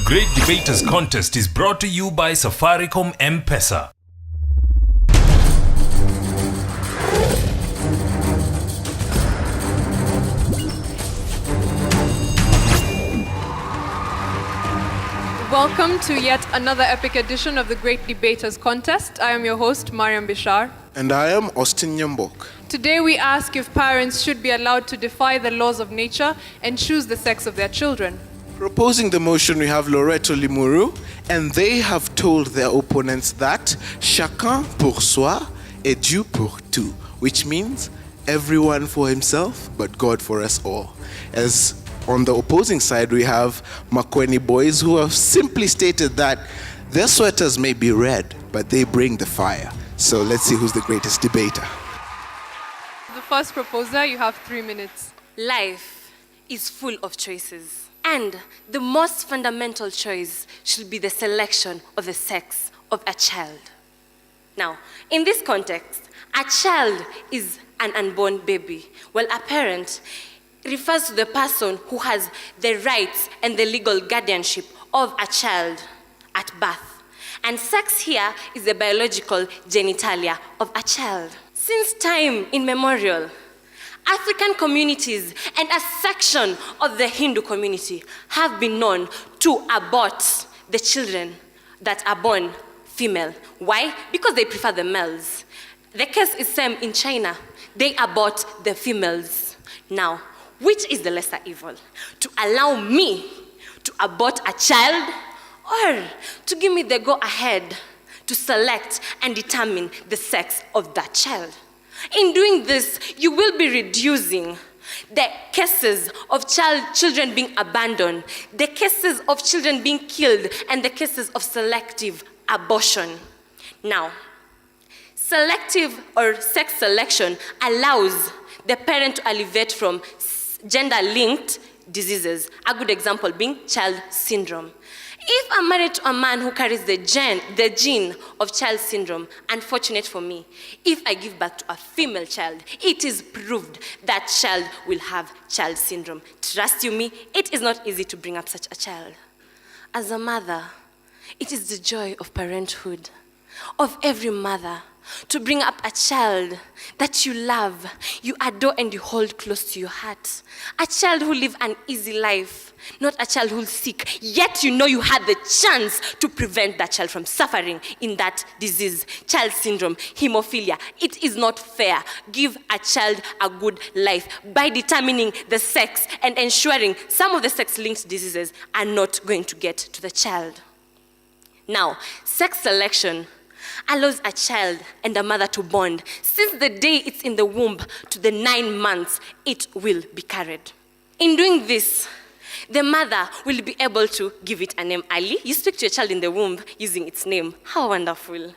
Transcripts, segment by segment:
Great Debaters Contest is brought to you by Safaricom M-Pesa. Welcome to yet another epic edition of the Great Debaters Contest. I am your host, Mariam Bishar. And I am Austin Nyambok. Today we ask if parents should be allowed to defy the laws of nature and choose the sex of their children. Proposing the motion, we have Loreto Limuru, and they have told their opponents that chacun pour soi et Dieu pour tout, which means everyone for himself, but God for us all. As on the opposing side, we have Makueni boys who have simply stated that their sweaters may be red, but they bring the fire. So let's see who's the greatest debater. The first proposer, you have 3 minutes. Life is full of choices. And the most fundamental choice should be the selection of the sex of a child. Now, in this context, a child is an unborn baby, while a parent refers to the person who has the rights and the legal guardianship of a child at birth. And sex here is the biological genitalia of a child. Since time immemorial, African communities and a section of the Hindu community have been known to abort the children that are born female. Why? Because they prefer the males. The case is same in China. They abort the females. Now, which is the lesser evil? To allow me to abort a child, or to give me the go-ahead to select and determine the sex of that child? In doing this, you will be reducing the cases of children being abandoned, the cases of children being killed, and the cases of selective abortion. Now, selective or sex selection allows the parent to alleviate from gender-linked diseases. A good example being child syndrome. If I'm married to a man who carries the gene of child syndrome, unfortunate for me, if I give birth to a female child, it is proved that child will have child syndrome. Trust you me, it is not easy to bring up such a child. As a mother, it is the joy of parenthood, of every mother, to bring up a child that you love, you adore, and you hold close to your heart. A child who lives an easy life, not a child who's sick, yet you know you had the chance to prevent that child from suffering in that disease, child syndrome, hemophilia. It is not fair. Give a child a good life by determining the sex and ensuring some of the sex-linked diseases are not going to get to the child. Now, sex selection allows a child and a mother to bond. Since the day it's in the womb to the 9 months, it will be carried. In doing this, the mother will be able to give it a name early. You speak to your child in the womb using its name. How wonderful.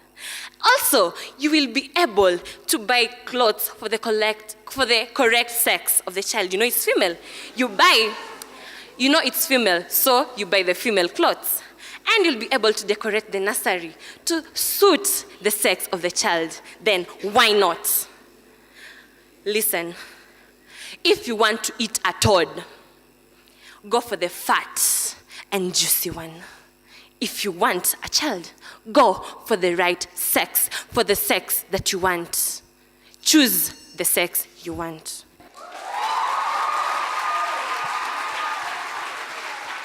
Also, you will be able to buy clothes for the correct sex of the child. You know it's female. You know it's female, so you buy the female clothes. And you'll be able to decorate the nursery to suit the sex of the child. Then why not? Listen, if you want to eat a toad, go for the fat and juicy one. If you want a child, go for the right sex, for the sex that you want. Choose the sex you want.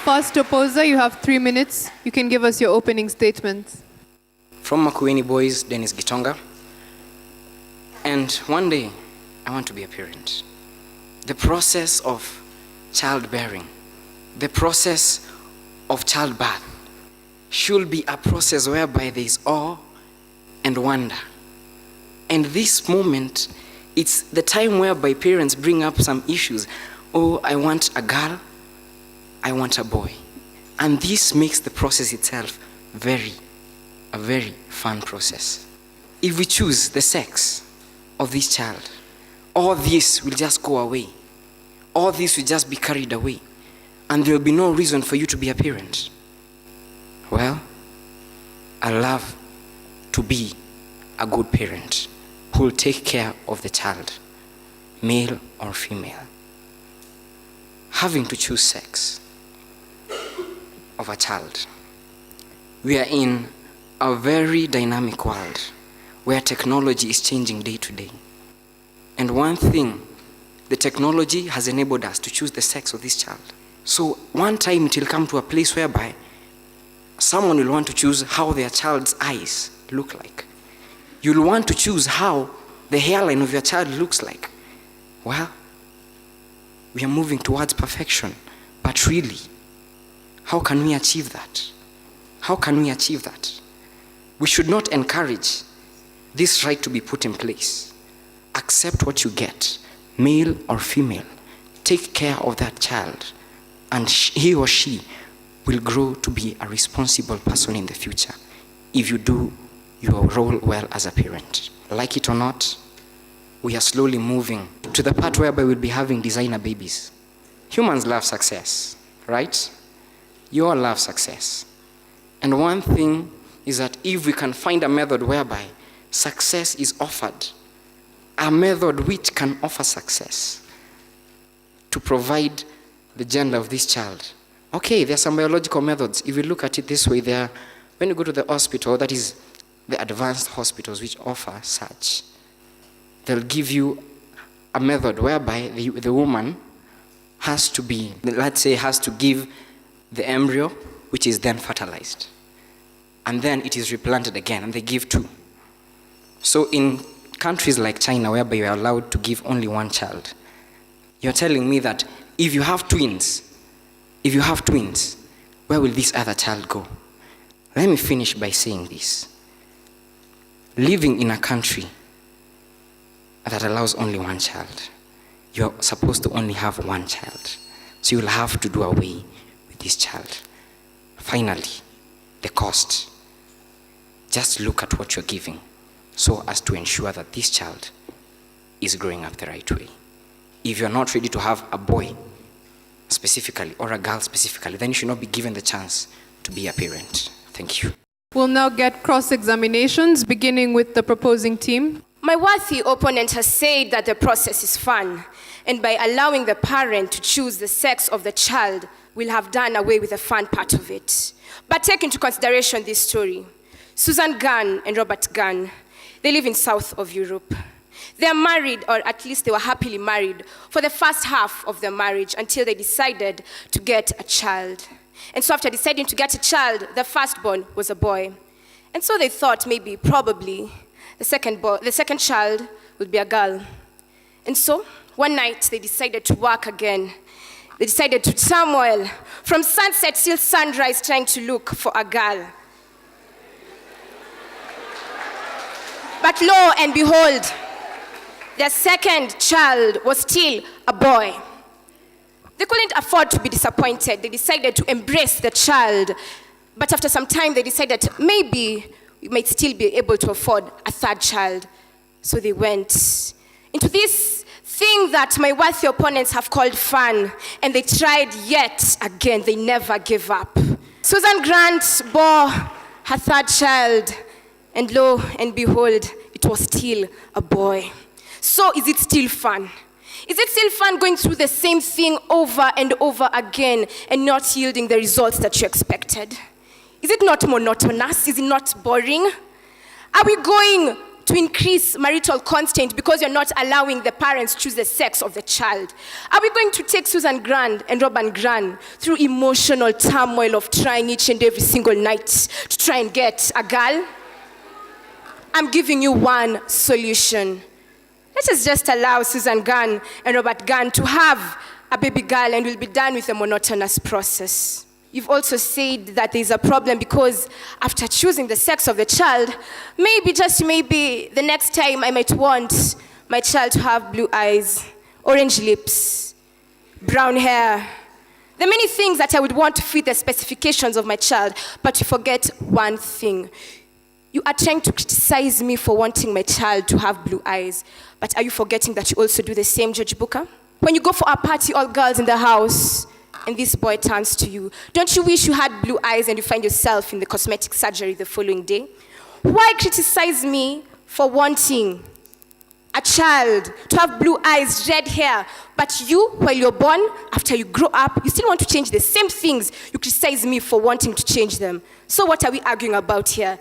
First opposer, you have 3 minutes. You can give us your opening statement. From Makueni boys, Dennis Gitonga. And one day, I want to be a parent. The process of childbearing, the process of childbirth should be a process whereby there is awe and wonder. And this moment, it's the time whereby parents bring up some issues. Oh, I want a girl, I want a boy. And this makes the process itself a very fun process. If we choose the sex of this child, all this will just go away. All this will just be carried away. And there will be no reason for you to be a parent. Well, I love to be a good parent who will take care of the child, male or female. Having to choose sex of a child. We are in a very dynamic world where technology is changing day to day. And one thing, the technology has enabled us to choose the sex of this child. So one time it will come to a place whereby someone will want to choose how their child's eyes look like. You'll want to choose how the hairline of your child looks like. Well, we are moving towards perfection, but really, how can we achieve that? How can we achieve that? We should not encourage this right to be put in place. Accept what you get, male or female. Take care of that child, and he or she will grow to be a responsible person in the future if you do your role well as a parent. Like it or not, we are slowly moving to the part whereby we'll be having designer babies. Humans love success, right? You all love success. And one thing is that if we can find a method whereby success is offered, a method which can offer success to provide the gender of this child. Okay, there are some biological methods. If you look at it this way, when you go to the hospital, that is the advanced hospitals which offer such, they'll give you a method whereby the woman has to be, let's say, has to give the embryo, which is then fertilized. And then it is replanted again, and they give two. So in countries like China, whereby you are allowed to give only one child, you're telling me that if you have twins, where will this other child go? Let me finish by saying this. Living in a country that allows only one child, you're supposed to only have one child. So you'll have to do away with this child. Finally, the cost. Just look at what you're giving so as to ensure that this child is growing up the right way. If you're not ready to have a boy specifically or a girl specifically, then you should not be given the chance to be a parent. Thank you. We'll now get cross-examinations, beginning with the proposing team. My worthy opponent has said that the process is fun, and by allowing the parent to choose the sex of the child, we'll have done away with the fun part of it. But take into consideration this story. Susan Gunn and Robert Gunn, they live in south of Europe. They are married, or at least they were happily married, for the first half of their marriage until they decided to get a child. And so after deciding to get a child, the firstborn was a boy. And so they thought maybe, probably, the second child would be a girl. And so one night they decided to work again. They decided to turmoil from sunset till sunrise trying to look for a girl. But lo and behold, their second child was still a boy. They couldn't afford to be disappointed. They decided to embrace the child. But after some time, they decided maybe we might still be able to afford a third child. So they went into this thing that my worthy opponents have called fun. And they tried yet again. They never gave up. Susan Grant bore her third child. And lo and behold, it was still a boy. So is it still fun? Is it still fun going through the same thing over and over again and not yielding the results that you expected? Is it not monotonous? Is it not boring? Are we going to increase marital constraint because you're not allowing the parents choose the sex of the child? Are we going to take Susan Grant and Robin Grant through emotional turmoil of trying each and every single night to try and get a girl? I'm giving you one solution. Let us just allow Susan Gunn and Robert Gunn to have a baby girl and we'll be done with the monotonous process. You've also said that there's a problem because after choosing the sex of the child, maybe, just maybe, the next time I might want my child to have blue eyes, orange lips, brown hair. There are many things that I would want to fit the specifications of my child, but you forget one thing. You are trying to criticize me for wanting my child to have blue eyes, but are you forgetting that you also do the same, Judge Booker? When you go for a party, all girls in the house, and this boy turns to you, don't you wish you had blue eyes and you find yourself in the cosmetic surgery the following day? Why criticize me for wanting a child to have blue eyes, red hair, but you, while you're born, after you grow up, you still want to change the same things. You criticize me for wanting to change them. So what are we arguing about here?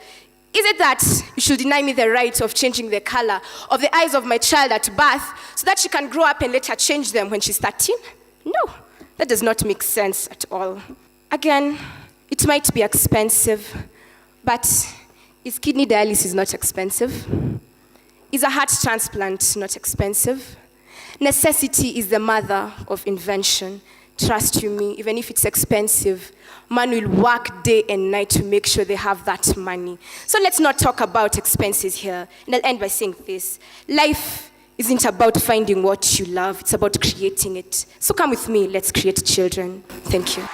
Is it that you should deny me the right of changing the color of the eyes of my child at birth so that she can grow up and let her change them when she's 13? No, that does not make sense at all. Again, it might be expensive, but is kidney dialysis not expensive? Is a heart transplant not expensive? Necessity is the mother of invention. Trust you me, even if it's expensive, man will work day and night to make sure they have that money. So let's not talk about expenses here. And I'll end by saying this. Life isn't about finding what you love, it's about creating it. So come with me, let's create children. Thank you.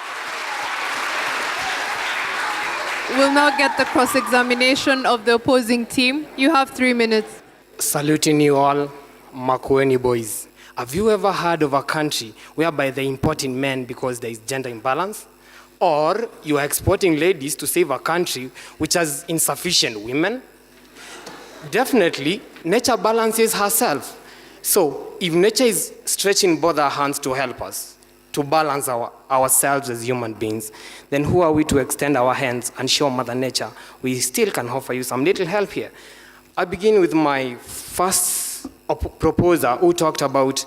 We'll now get the cross-examination of the opposing team. You have 3 minutes. Saluting you all, Makueni boys. Have you ever heard of a country whereby they're importing men because there is gender imbalance? Or you are exporting ladies to save a country which has insufficient women? Definitely, nature balances herself. So if nature is stretching both her hands to help us, to balance ourselves as human beings, then who are we to extend our hands and show Mother Nature we still can offer you some little help here? I begin with my first proposer who talked about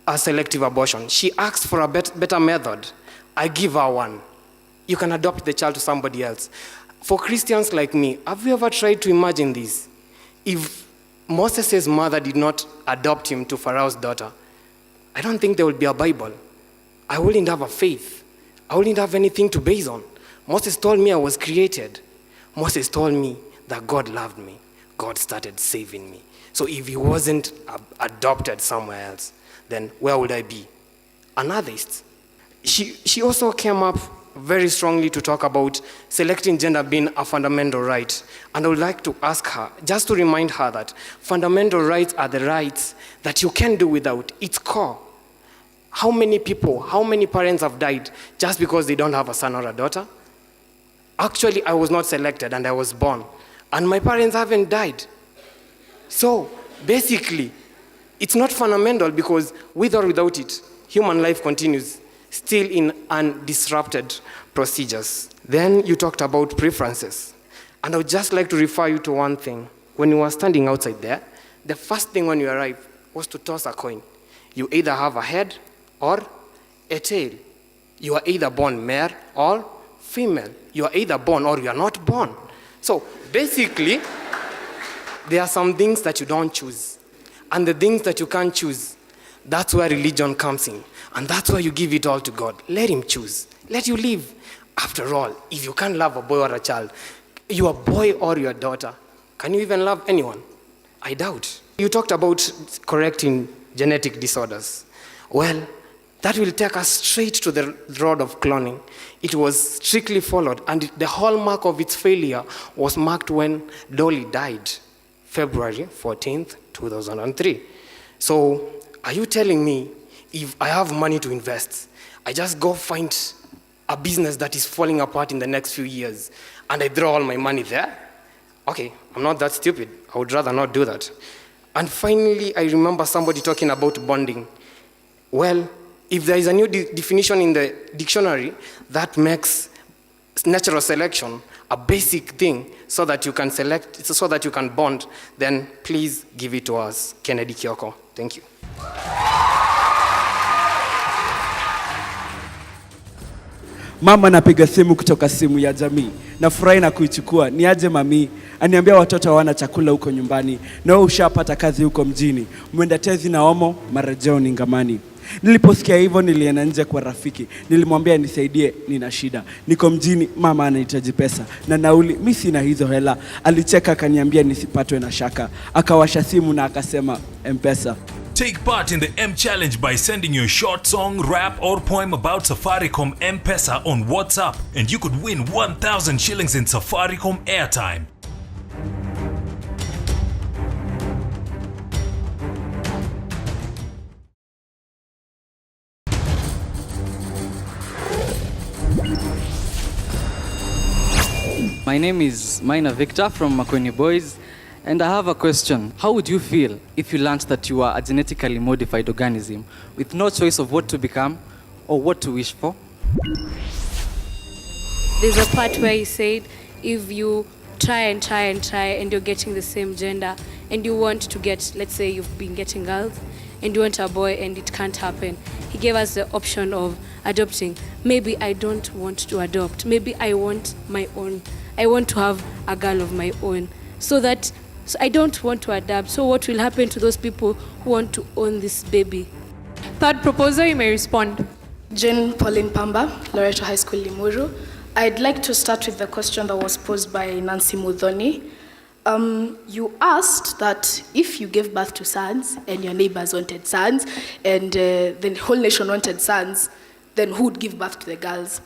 a selective abortion. She asked for a better method. I give her one. You can adopt the child to somebody else. For Christians like me, have you ever tried to imagine this? If Moses' mother did not adopt him to Pharaoh's daughter, I don't think there would be a Bible. I wouldn't have a faith. I wouldn't have anything to base on. Moses told me I was created. Moses told me that God loved me. God started saving me. So if he wasn't adopted somewhere else, then where would I be? An atheist. She also came up very strongly to talk about selecting gender being a fundamental right. And I would like to ask her, just to remind her that fundamental rights are the rights that you can do without. It's core. How many people, how many parents have died just because they don't have a son or a daughter? Actually, I was not selected and I was born. And my parents haven't died. So, basically, it's not fundamental because with or without it, human life continues, still in undisrupted procedures. Then you talked about preferences. And I would just like to refer you to one thing. When you were standing outside there, the first thing when you arrived was to toss a coin. You either have a head or a tail. You are either born male or female. You are either born or you are not born. So, basically, there are some things that you don't choose. And the things that you can't choose, that's where religion comes in. And that's why you give it all to God. Let him choose. Let you live. After all, if you can't love a boy or a child, you are boy or your daughter, can you even love anyone? I doubt. You talked about correcting genetic disorders. Well, that will take us straight to the road of cloning. It was strictly followed, and the hallmark of its failure was marked when Dolly died, February 14th, 2003. So, are you telling me if I have money to invest, I just go find a business that is falling apart in the next few years, and I throw all my money there? Okay, I'm not that stupid. I would rather not do that. And finally, I remember somebody talking about bonding. Well, if there is a new definition in the dictionary that makes natural selection a basic thing so that you can select, so that you can bond, then please give it to us. Kennedy Kyoko. Thank you. Mama napiga simu kutoka simu ya jamii. Nafurahi na kuichukua. Ni aje mami? Aniambia watoto hawana chakula huko nyumbani. Na wewe ushapata kazi huko mjini. Mwenda tezi na omo, marejeo ni ngamani. Niliposikia hivyo nilienda nje kwa rafiki. Nilimwambia nisaidie, nina shida. Niko mjini, mama anahitaji pesa. Na nauli, mimi sina hizo hela. Alicheka akaniambia nisipatwe na shaka. Akawasha simu na akasema M-Pesa. Take part in the M Challenge by sending your short song, rap, or poem about Safaricom M-Pesa on WhatsApp, and you could win 1,000 shillings in Safaricom airtime. My name is Maina Victor from Makueni Boys, And I have a question. How would you feel if you learned that you are a genetically modified organism with no choice of what to become or what to wish for? There's a part where he said, if you try and you're getting the same gender and you want to get, let's say you've been getting girls and you want a boy and it can't happen, he gave us the option of adopting. Maybe I don't want to adopt. Maybe I want my own. I want to have a girl of my own. So I don't want to adapt. So what will happen to those people who want to own this baby? Third proposer, you may respond. Jane Pauline Pamba, Loreto High School, Limuru. I'd like to start with the question that was posed by Nancy Mudhoni. You asked that if you gave birth to sons and your neighbors wanted sons and the whole nation wanted sons, then who would give birth to the girls?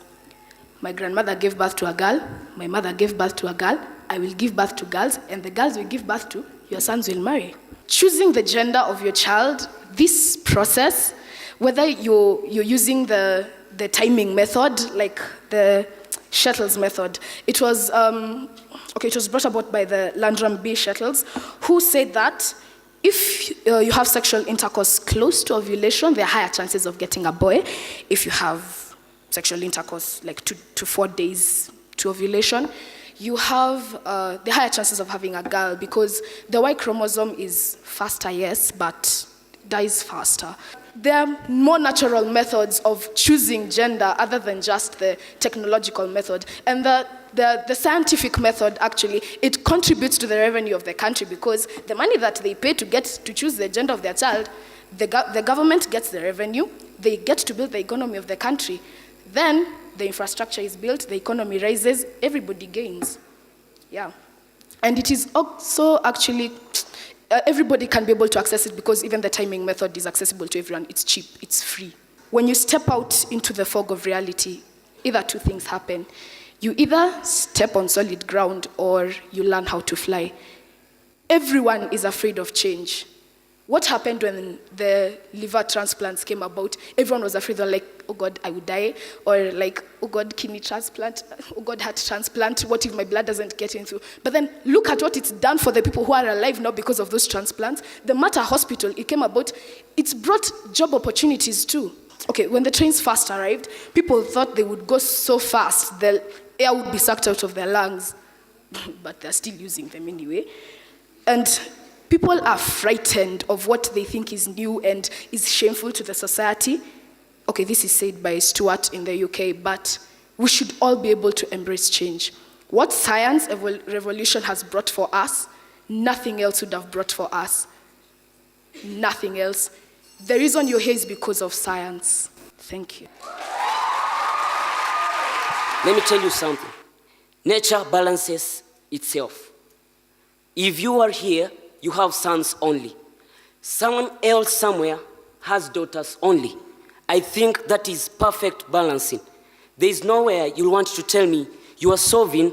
My grandmother gave birth to a girl, my mother gave birth to a girl, I will give birth to girls, and the girls will give birth to, your sons will marry. Choosing the gender of your child, this process, whether you're using the timing method, like the Shuttles method. It was brought about by the Landrum B Shuttles, who said that if you have sexual intercourse close to ovulation, there are higher chances of getting a boy. If you have sexual intercourse like 2 to 4 days to ovulation, you have the higher chances of having a girl because the Y chromosome is faster, yes, but dies faster. There are more natural methods of choosing gender other than just the technological method. And the scientific method, actually, it contributes to the revenue of the country because the money that they pay to choose the gender of their child, the government gets the revenue, they get to build the economy of the country. Then the infrastructure is built, the economy rises, everybody gains. Yeah. And it is also actually... everybody can be able to access it because even the timing method is accessible to everyone. It's cheap, it's free. When you step out into the fog of reality, either two things happen. You either step on solid ground or you learn how to fly. Everyone is afraid of change. What happened when the liver transplants came about? Everyone was afraid. They were like, oh God, I would die. Or like, oh God, kidney transplant. Oh God, heart transplant. What if my blood doesn't get in through? But then look at what it's done for the people who are alive now because of those transplants. The Mater Hospital, it came about, it's brought job opportunities too. Okay, when the trains first arrived, people thought they would go so fast, the air would be sucked out of their lungs. But they're still using them anyway. And people are frightened of what they think is new and is shameful to the society. Okay, this is said by Stuart in the UK, but we should all be able to embrace change. What science revolution has brought for us, nothing else would have brought for us. Nothing else. The reason you're here is because of science. Thank you. Let me tell you something. Nature balances itself. If you are here, you have sons only. Someone else somewhere has daughters only. I think that is perfect balancing. There is nowhere you want to tell me you are solving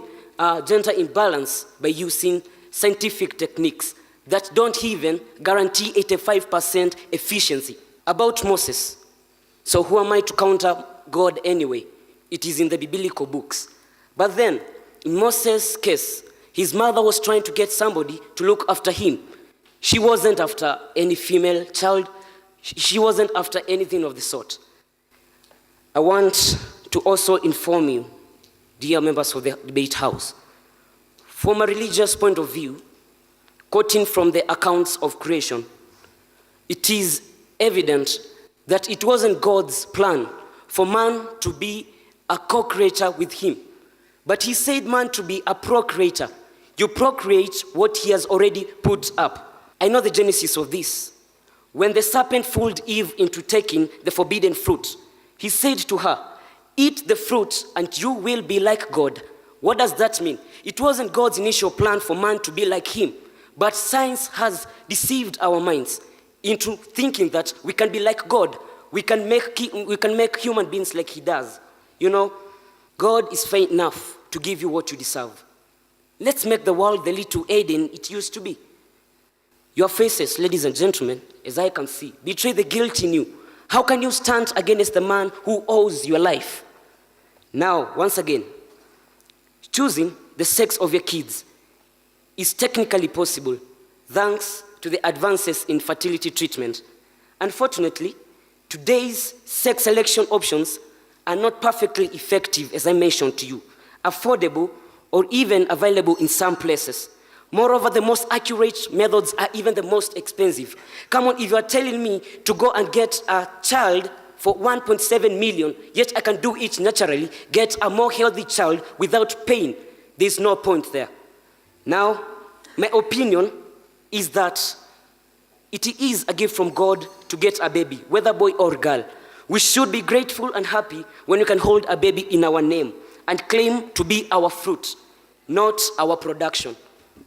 gender imbalance by using scientific techniques that don't even guarantee 85% efficiency. About Moses, so who am I to counter God anyway? It is in the biblical books. But then, in Moses' case, his mother was trying to get somebody to look after him. She wasn't after any female child. She wasn't after anything of the sort. I want to also inform you, dear members of the debate house, from a religious point of view, quoting from the accounts of creation, it is evident that it wasn't God's plan for man to be a co-creator with him, but he said man to be a procreator. You procreate what he has already put up. I know the genesis of this. When the serpent fooled Eve into taking the forbidden fruit, he said to her, eat the fruit and you will be like God. What does that mean? It wasn't God's initial plan for man to be like him, but science has deceived our minds into thinking that we can be like God. We can make human beings like he does. You know, God is fair enough to give you what you deserve. Let's make the world the little Eden it used to be. Your faces, ladies and gentlemen, as I can see, betray the guilt in you. How can you stand against the man who owes your life? Now, once again, choosing the sex of your kids. is technically possible thanks to the advances in fertility treatment. Unfortunately, today's sex selection options are not perfectly effective, as I mentioned to you, affordable, or even available in some places. Moreover, the most accurate methods are even the most expensive. Come on, if you are telling me to go and get a child for 1.7 million, yet I can do it naturally, get a more healthy child without pain, there's no point there. Now, my opinion is that it is a gift from God to get a baby, whether boy or girl. We should be grateful and happy when we can hold a baby in our name and claim to be our fruit, not our production.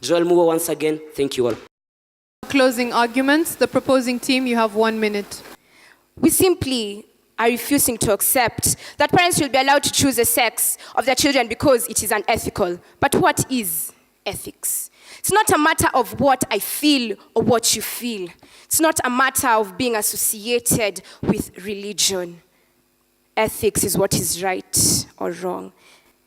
Joel Muwa, once again, thank you all. Closing arguments. The proposing team, you have 1 minute. We simply are refusing to accept that parents should be allowed to choose the sex of their children because it is unethical. But what is ethics? It's not a matter of what I feel or what you feel. It's not a matter of being associated with religion. Ethics is what is right or wrong.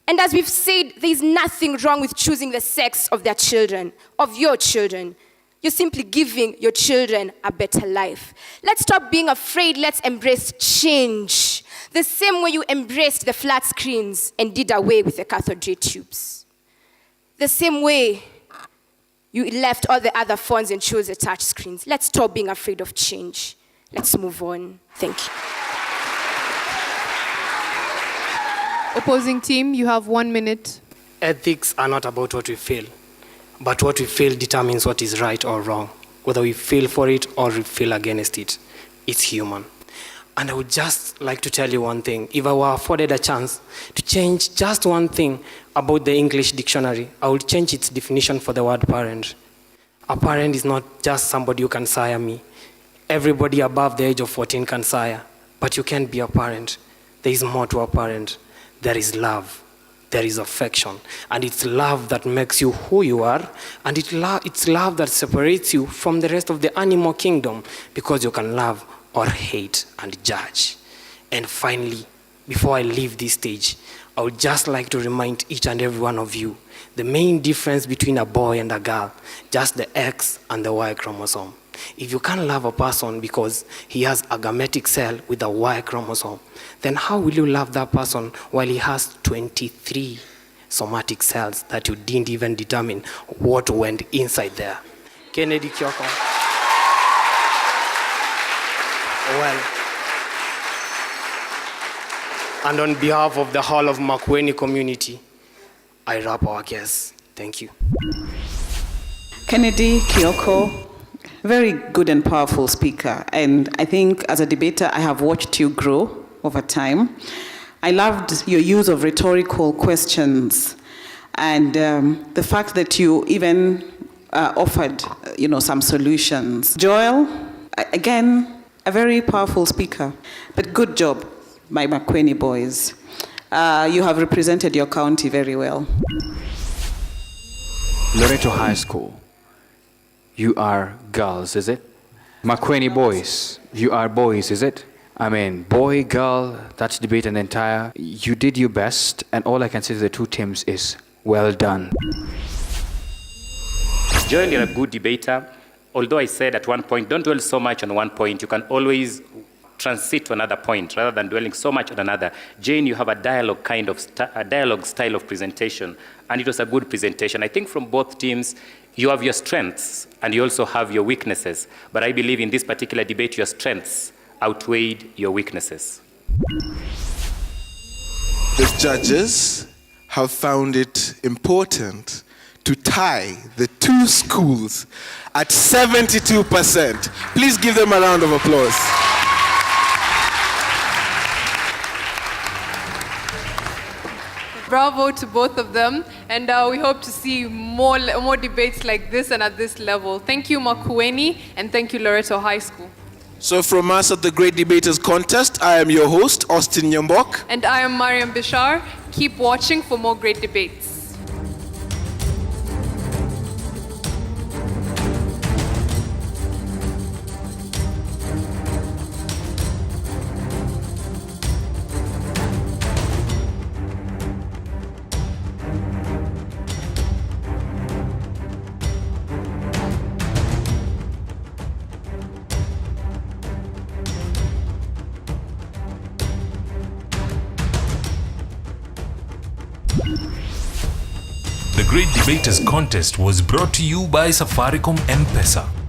And as we've said, there is nothing wrong with choosing the sex of their children, of your children. You're simply giving your children a better life. Let's stop being afraid. Let's embrace change. The same way you embraced the flat screens and did away with the cathode ray tubes. The same way you left all the other phones and chose the touch screens. Let's stop being afraid of change. Let's move on. Thank you. Opposing team, you have 1 minute. Ethics are not about what we feel, but what we feel determines what is right or wrong, whether we feel for it or we feel against it. It's human. And I would just like to tell you one thing. If I were afforded a chance to change just one thing about the English dictionary, I would change its definition for the word parent. A parent is not just somebody who can sire me. Everybody above the age of 14 can sire, but you can't be a parent. There is more to a parent. There is love. There is affection. And it's love that makes you who you are. And it's love that separates you from the rest of the animal kingdom, because you can love or hate and judge. And finally, before I leave this stage, I would just like to remind each and every one of you the main difference between a boy and a girl, just the X and the Y chromosome. If you can't love a person because he has a gametic cell with a Y chromosome, then how will you love that person while he has 23 somatic cells that you didn't even determine what went inside there? Kennedy Kyoko. Well, and on behalf of the whole of Makueni community, I wrap our case. Thank you. Kennedy Kyoko, very good and powerful speaker. And I think as a debater, I have watched you grow over time. I loved your use of rhetorical questions and the fact that you even offered, some solutions. Joel, again, a very powerful speaker, but good job, my Makueni boys. You have represented your county very well. Loreto High School, you are girls, is it? Makueni boys, you are boys, is it? I mean, boy, girl, that's debate and entire. You did your best, and all I can say to the two teams is, well done. Joel, you're a good debater. Although I said at one point, don't dwell so much on one point. You can always transit to another point rather than dwelling so much on another. Jane, you have a dialogue dialogue style of presentation, and it was a good presentation. I think from both teams, you have your strengths and you also have your weaknesses. But I believe in this particular debate, your strengths outweighed your weaknesses. The judges have found it important to tie the two schools at 72%. Please give them a round of applause. Bravo to both of them, and we hope to see more debates like this and at this level. Thank you, Makueni, and thank you, Loreto High School. So from us at the Great Debaters Contest, I am your host, Austin Nyambok. And I am Mariam Bishar. Keep watching for more great debates. Great Debaters Contest was brought to you by Safaricom M-Pesa.